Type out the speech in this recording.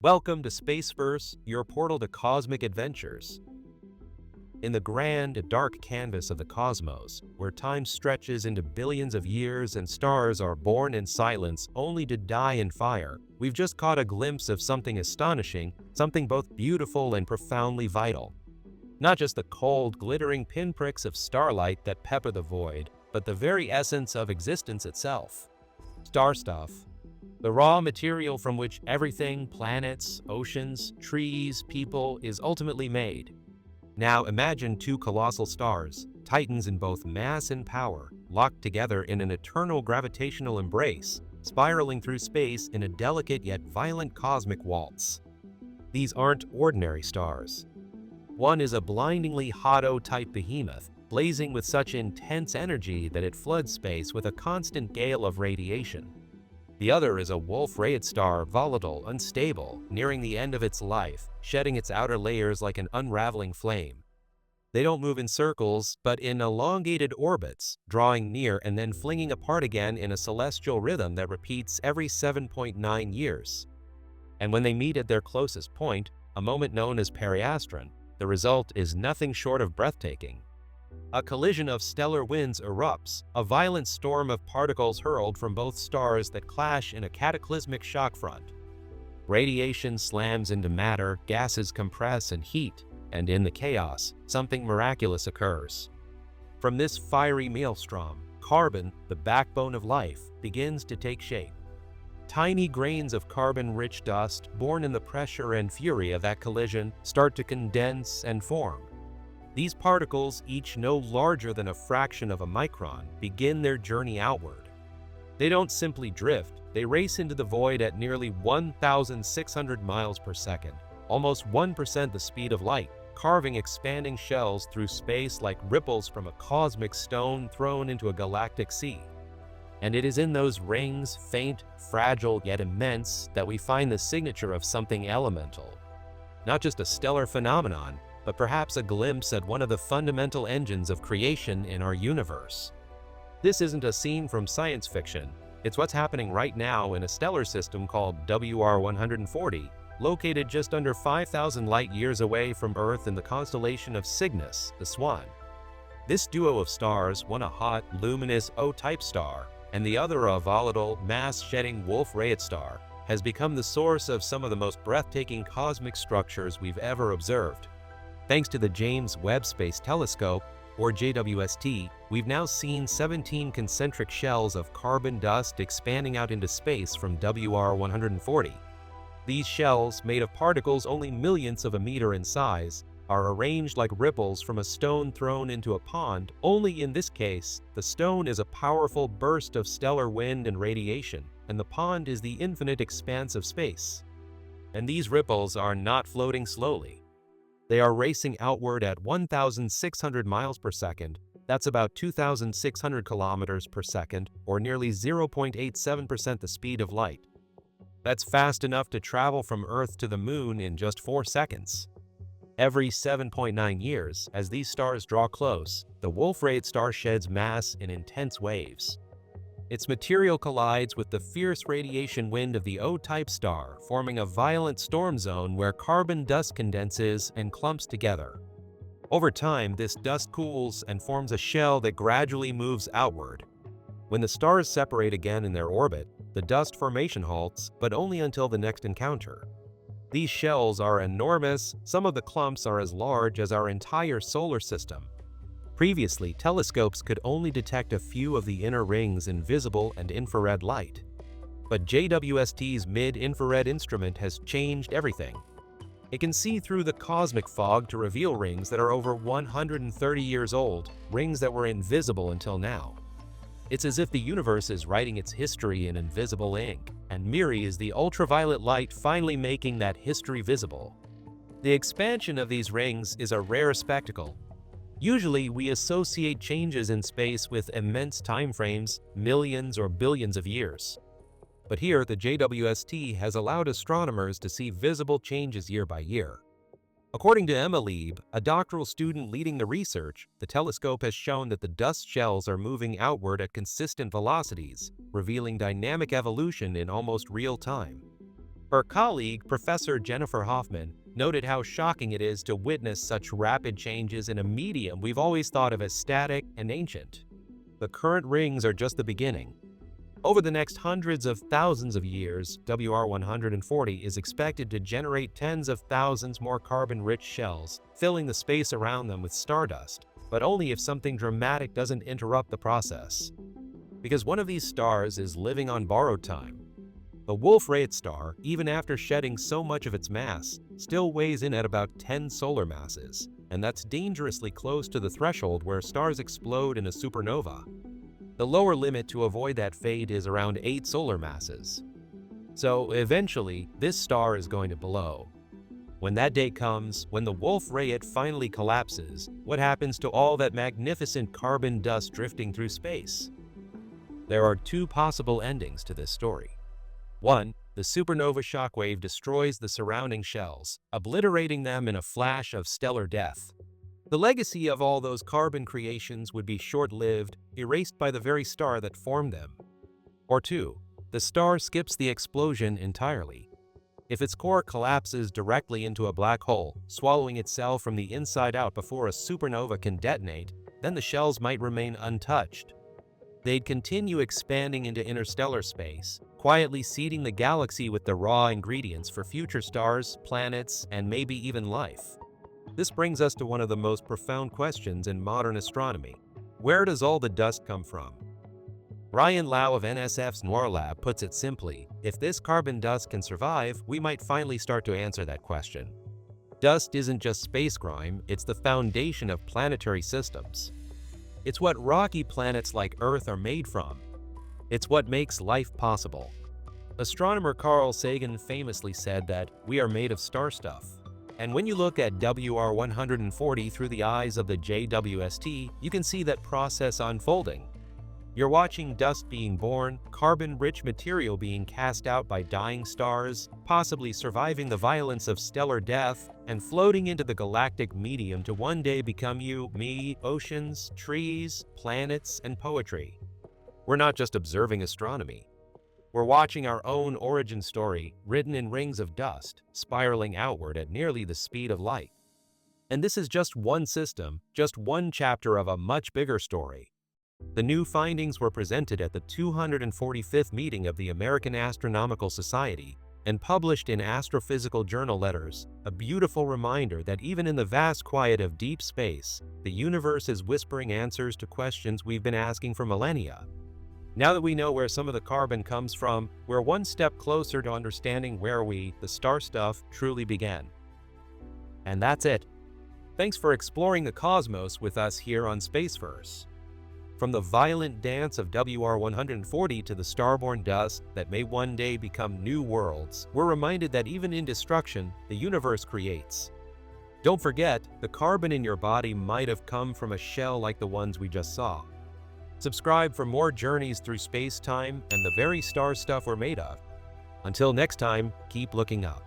Welcome to Spaceverse, your portal to cosmic adventures. In the grand, dark canvas of the cosmos, where time stretches into billions of years and stars are born in silence only to die in fire, we've just caught a glimpse of something astonishing, something both beautiful and profoundly vital. Not just the cold, glittering pinpricks of starlight that pepper the void, but the very essence of existence itself. Star stuff. The raw material from which everything, planets, oceans, trees, people, is ultimately made. Now imagine two colossal stars, titans in both mass and power, locked together in an eternal gravitational embrace, spiraling through space in a delicate yet violent cosmic waltz. These aren't ordinary stars. One is a blindingly hot O-type behemoth, blazing with such intense energy that it floods space with a constant gale of radiation. The other is a Wolf-Rayet star, volatile, unstable, nearing the end of its life, shedding its outer layers like an unraveling flame. They don't move in circles, but in elongated orbits, drawing near and then flinging apart again in a celestial rhythm that repeats every 7.9 years. And when they meet at their closest point, a moment known as periastron, the result is nothing short of breathtaking. A collision of stellar winds erupts, a violent storm of particles hurled from both stars that clash in a cataclysmic shock front. Radiation slams into matter, gases compress and heat, and in the chaos, something miraculous occurs. From this fiery maelstrom, carbon, the backbone of life, begins to take shape. Tiny grains of carbon-rich dust, born in the pressure and fury of that collision, start to condense and form. These particles, each no larger than a fraction of a micron, begin their journey outward. They don't simply drift, they race into the void at nearly 1,600 miles per second, almost 1% the speed of light, carving expanding shells through space like ripples from a cosmic stone thrown into a galactic sea. And it is in those rings, faint, fragile, yet immense, that we find the signature of something elemental. Not just a stellar phenomenon, but perhaps a glimpse at one of the fundamental engines of creation in our universe. This isn't a scene from science fiction, it's what's happening right now in a stellar system called WR140, located just under 5,000 light-years away from Earth in the constellation of Cygnus, the Swan. This duo of stars, one a hot, luminous O-type star, and the other a volatile, mass-shedding Wolf-Rayet star, has become the source of some of the most breathtaking cosmic structures we've ever observed. Thanks to the James Webb Space Telescope, or JWST, we've now seen 17 concentric shells of carbon dust expanding out into space from WR140. These shells, made of particles only millionths of a meter in size, are arranged like ripples from a stone thrown into a pond, only in this case, the stone is a powerful burst of stellar wind and radiation, and the pond is the infinite expanse of space. And these ripples are not floating slowly. They are racing outward at 1,600 miles per second, that's about 2,600 kilometers per second, or nearly 0.87% the speed of light. That's fast enough to travel from Earth to the Moon in just 4 seconds. Every 7.9 years, as these stars draw close, the Wolf-Rayet star sheds mass in intense waves. Its material collides with the fierce radiation wind of the O-type star, forming a violent storm zone where carbon dust condenses and clumps together. Over time, this dust cools and forms a shell that gradually moves outward. When the stars separate again in their orbit, the dust formation halts, but only until the next encounter. These shells are enormous, some of the clumps are as large as our entire solar system. Previously, telescopes could only detect a few of the inner rings in visible and infrared light. But JWST's mid-infrared instrument has changed everything. It can see through the cosmic fog to reveal rings that are over 130 years old, rings that were invisible until now. It's as if the universe is writing its history in invisible ink, and MIRI is the ultraviolet light finally making that history visible. The expansion of these rings is a rare spectacle. Usually, we associate changes in space with immense timeframes, millions or billions of years. But here, the JWST has allowed astronomers to see visible changes year by year. According to Emma Lieb, a doctoral student leading the research, the telescope has shown that the dust shells are moving outward at consistent velocities, revealing dynamic evolution in almost real time. Her colleague, Professor Jennifer Hoffman, noted how shocking it is to witness such rapid changes in a medium we've always thought of as static and ancient. The current rings are just the beginning. Over the next hundreds of thousands of years, WR140 is expected to generate tens of thousands more carbon-rich shells, filling the space around them with stardust, but only if something dramatic doesn't interrupt the process. Because one of these stars is living on borrowed time. The Wolf-Rayet star, even after shedding so much of its mass, still weighs in at about 10 solar masses, and that's dangerously close to the threshold where stars explode in a supernova. The lower limit to avoid that fate is around 8 solar masses. So eventually, this star is going to blow. When that day comes, when the Wolf-Rayet finally collapses, what happens to all that magnificent carbon dust drifting through space? There are two possible endings to this story. One, the supernova shockwave destroys the surrounding shells, obliterating them in a flash of stellar death. The legacy of all those carbon creations would be short-lived, erased by the very star that formed them. Or two, the star skips the explosion entirely. If its core collapses directly into a black hole, swallowing itself from the inside out before a supernova can detonate, then the shells might remain untouched. They'd continue expanding into interstellar space, quietly seeding the galaxy with the raw ingredients for future stars, planets, and maybe even life. This brings us to one of the most profound questions in modern astronomy. Where does all the dust come from? Ryan Lau of NSF's NOIR lab puts it simply, if this carbon dust can survive, we might finally start to answer that question. Dust isn't just space grime, it's the foundation of planetary systems. It's what rocky planets like Earth are made from. It's what makes life possible. Astronomer Carl Sagan famously said that we are made of star stuff. And when you look at WR140 through the eyes of the JWST, you can see that process unfolding. You're watching dust being born, carbon-rich material being cast out by dying stars, possibly surviving the violence of stellar death, and floating into the galactic medium to one day become you, me, oceans, trees, planets, and poetry. We're not just observing astronomy. We're watching our own origin story, written in rings of dust, spiraling outward at nearly the speed of light. And this is just one system, just one chapter of a much bigger story. The new findings were presented at the 245th meeting of the American Astronomical Society and published in Astrophysical Journal Letters, a beautiful reminder that even in the vast quiet of deep space, the universe is whispering answers to questions we've been asking for millennia. Now that we know where some of the carbon comes from, we're one step closer to understanding where we, the star stuff, truly began. And that's it. Thanks for exploring the cosmos with us here on Spaceverse. From the violent dance of WR140 to the starborn dust that may one day become new worlds, we're reminded that even in destruction, the universe creates. Don't forget, the carbon in your body might have come from a shell like the ones we just saw. Subscribe for more journeys through space-time and the very star stuff we're made of. Until next time, keep looking up.